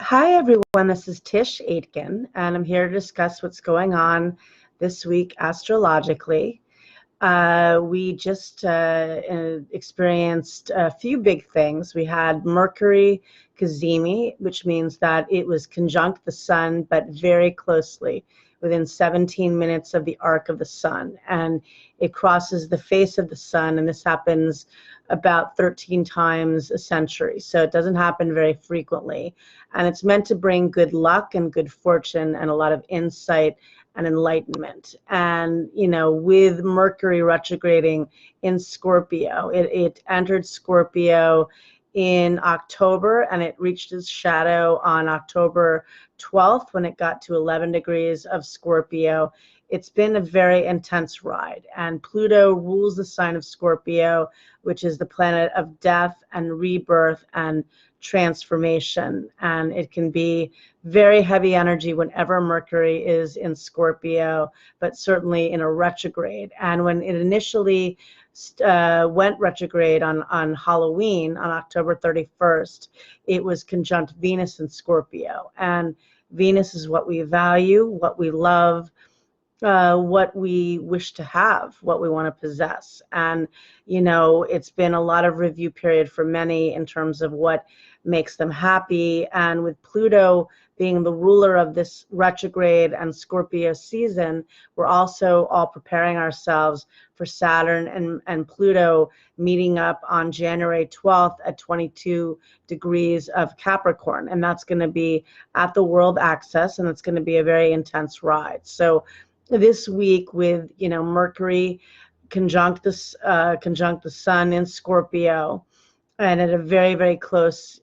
Hi, everyone. This is Tisch Aitken, and I'm here to discuss what's going on this week astrologically. We just experienced a few big things. We had Mercury cazimi, which means that it was conjunct the sun, but very closely within 17 minutes of the arc of the sun. And it crosses the face of the sun, and this happens about 13 times a century. So it doesn't happen very frequently. And it's meant to bring good luck and good fortune and a lot of insight and enlightenment. And, with Mercury retrograding in Scorpio, it entered Scorpio in October, and it reached its shadow on October 12th when it got to 11 degrees of Scorpio. It's been a very intense ride, and Pluto rules the sign of Scorpio, which is the planet of death and rebirth and transformation. And it can be very heavy energy whenever Mercury is in Scorpio, but certainly in a retrograde. And when it initially went retrograde on Halloween, on October 31st, it was conjunct Venus in Scorpio. And Venus is what we value, what we love, what we wish to have, what we want to possess. And, it's been a lot of review period for many in terms of what makes them happy. And with Pluto being the ruler of this retrograde and Scorpio season, we're also all preparing ourselves for Saturn and Pluto meeting up on January 12th at 22 degrees of Capricorn. And that's going to be at the world axis, and it's going to be a very intense ride. So this week with, Mercury conjunct the sun in Scorpio, and at a very, very close,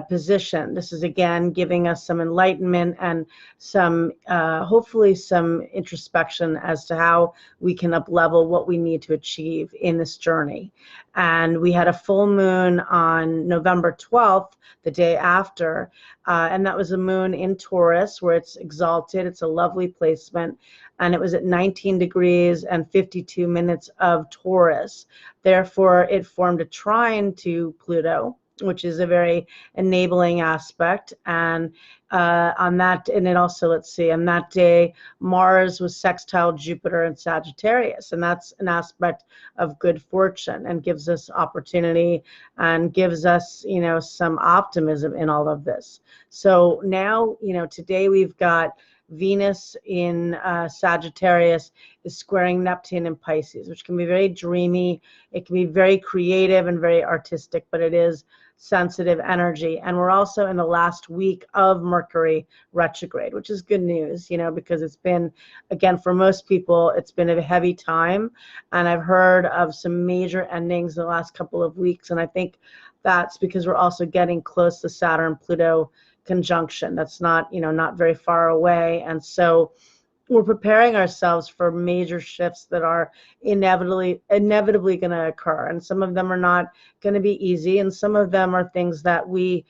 position. This is again giving us some enlightenment and some, hopefully some introspection as to how we can up-level what we need to achieve in this journey. And we had a full moon on November 12th, the day after, and that was a moon in Taurus where it's exalted. It's a lovely placement, and it was at 19 degrees and 52 minutes of Taurus. Therefore, it formed a trine to Pluto, which is a very enabling aspect. And on that, and it also, on that day, Mars was sextile Jupiter in Sagittarius, and that's an aspect of good fortune and gives us opportunity and gives us, some optimism in all of this. So now, today we've got Venus in Sagittarius is squaring Neptune in Pisces, which can be very dreamy. It can be very creative and very artistic, but it is sensitive energy. And we're also in the last week of Mercury retrograde, which is good news, because it's been, again, for most people, it's been a heavy time. And I've heard of some major endings in the last couple of weeks. And I think that's because we're also getting close to Saturn-Pluto conjunction. That's not, not very far away. And so we're preparing ourselves for major shifts that are inevitably going to occur. And some of them are not going to be easy. And some of them are things that we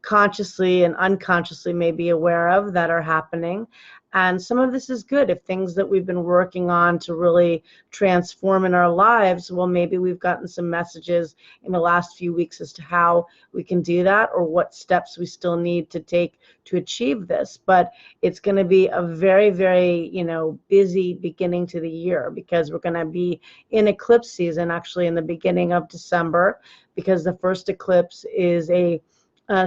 consciously and unconsciously may be aware of that are happening. And some of this is good. If things that we've been working on to really transform in our lives, well, maybe we've gotten some messages in the last few weeks as to how we can do that or what steps we still need to take to achieve this. But it's going to be a very, very, busy beginning to the year, because we're going to be in eclipse season actually in the beginning of December, because the first eclipse is a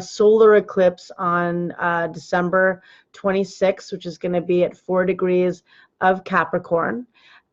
solar eclipse on December 26th, which is going to be at 4 degrees of Capricorn.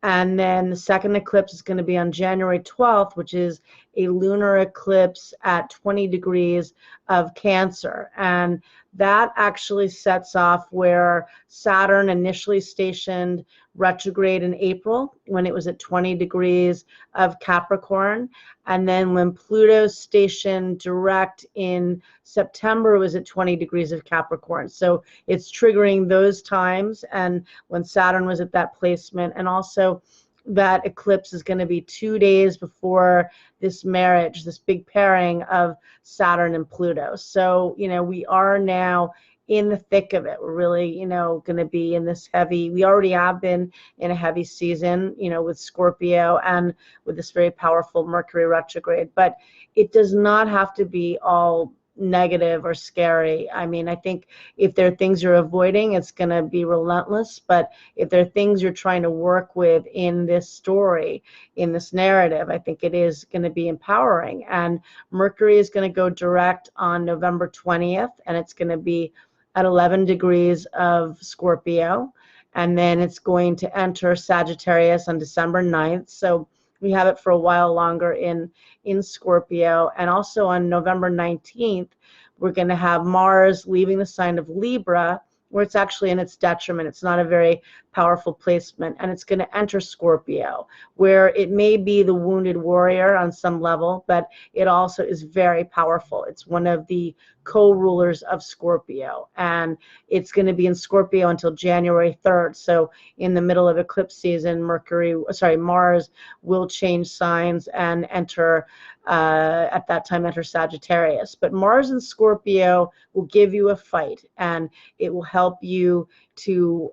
And then the second eclipse is going to be on January 12th, which is a lunar eclipse at 20 degrees of Cancer. And that actually sets off where Saturn initially stationed retrograde in April when it was at 20 degrees of Capricorn. And then when Pluto stationed direct in September, it was at 20 degrees of Capricorn. So it's triggering those times, and when Saturn was at that placement. And also that eclipse is going to be 2 days before this marriage, this big pairing of Saturn and Pluto. So, we are now in the thick of it. We're really, going to be in this heavy, we already have been in a heavy season, with Scorpio and with this very powerful Mercury retrograde. But it does not have to be all negative or scary. I mean, I think if there are things you're avoiding, it's going to be relentless. But if there are things you're trying to work with in this story, in this narrative, I think it is going to be empowering. And Mercury is going to go direct on November 20th, and it's going to be at 11 degrees of Scorpio. And then it's going to enter Sagittarius on December 9th. So we have it for a while longer in Scorpio. And also on November 19th, we're going to have Mars leaving the sign of Libra, where it's actually in its detriment. It's not a very powerful placement. And it's going to enter Scorpio, where it may be the wounded warrior on some level, but it also is very powerful. It's one of the co-rulers of Scorpio. And it's going to be in Scorpio until January 3rd. So in the middle of eclipse season, Mars will change signs and enter, at that time, enter Sagittarius. But Mars in Scorpio will give you a fight, and it will help you to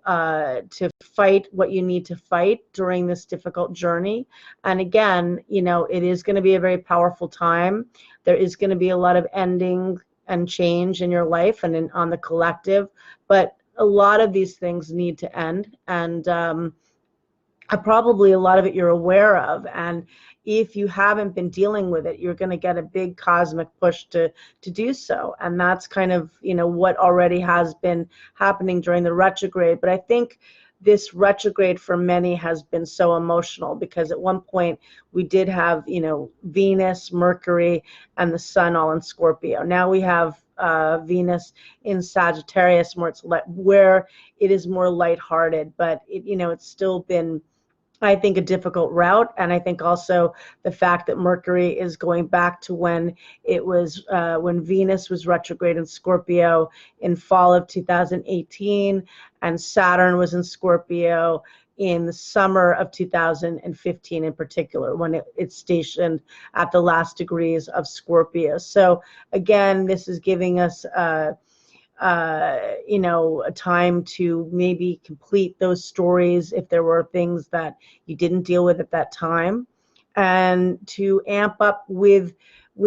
fight what you need to fight during this difficult journey. And again, you know, it is going to be a very powerful time. There is going to be a lot of ending and change in your life and on the collective, but a lot of these things need to end, and probably a lot of it you're aware of. And if you haven't been dealing with it, you're going to get a big cosmic push to do so. And that's kind of, you know, what already has been happening during the retrograde. But I think this retrograde for many has been so emotional, because at one point we did have, you know, Venus, Mercury, and the Sun all in Scorpio. Now we have Venus in Sagittarius, where it is more lighthearted, but it, you know, it's still been, I think, a difficult route. And I think also the fact that Mercury is going back to when it was, when Venus was retrograde in Scorpio in fall of 2018, and Saturn was in Scorpio in the summer of 2015 in particular, when it's stationed at the last degrees of Scorpio. So again, this is giving us you know, a time to maybe complete those stories if there were things that you didn't deal with at that time, and to amp up with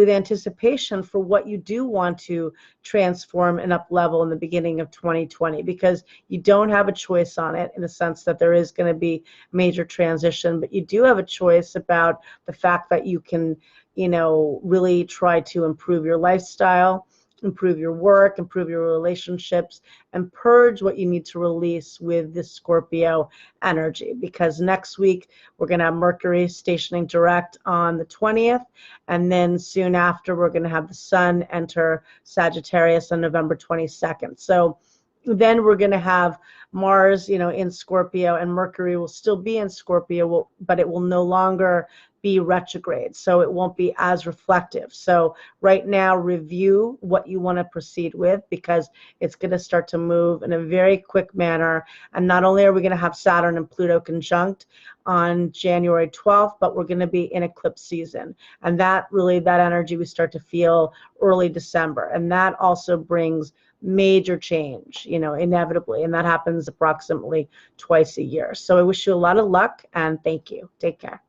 anticipation for what you do want to transform and up level in the beginning of 2020, because you don't have a choice on it, in the sense that there is going to be major transition, but you do have a choice about the fact that you can, you know, really try to improve your lifestyle, improve your work, improve your relationships, and purge what you need to release with this Scorpio energy. Because next week we're going to have Mercury stationing direct on the 20th, and then soon after we're going to have the Sun enter Sagittarius on November 22nd. So then we're going to have Mars, you know, in Scorpio, and Mercury will still be in Scorpio, but it will no longer be retrograde, so it won't be as reflective. So right now, review what you want to proceed with, because it's going to start to move in a very quick manner. And not only are we going to have Saturn and Pluto conjunct on January 12th, but we're going to be in eclipse season, and that energy we start to feel early December, and that also brings major change, you know, inevitably, and that happens approximately twice a year. So I wish you a lot of luck, and thank you. Take care.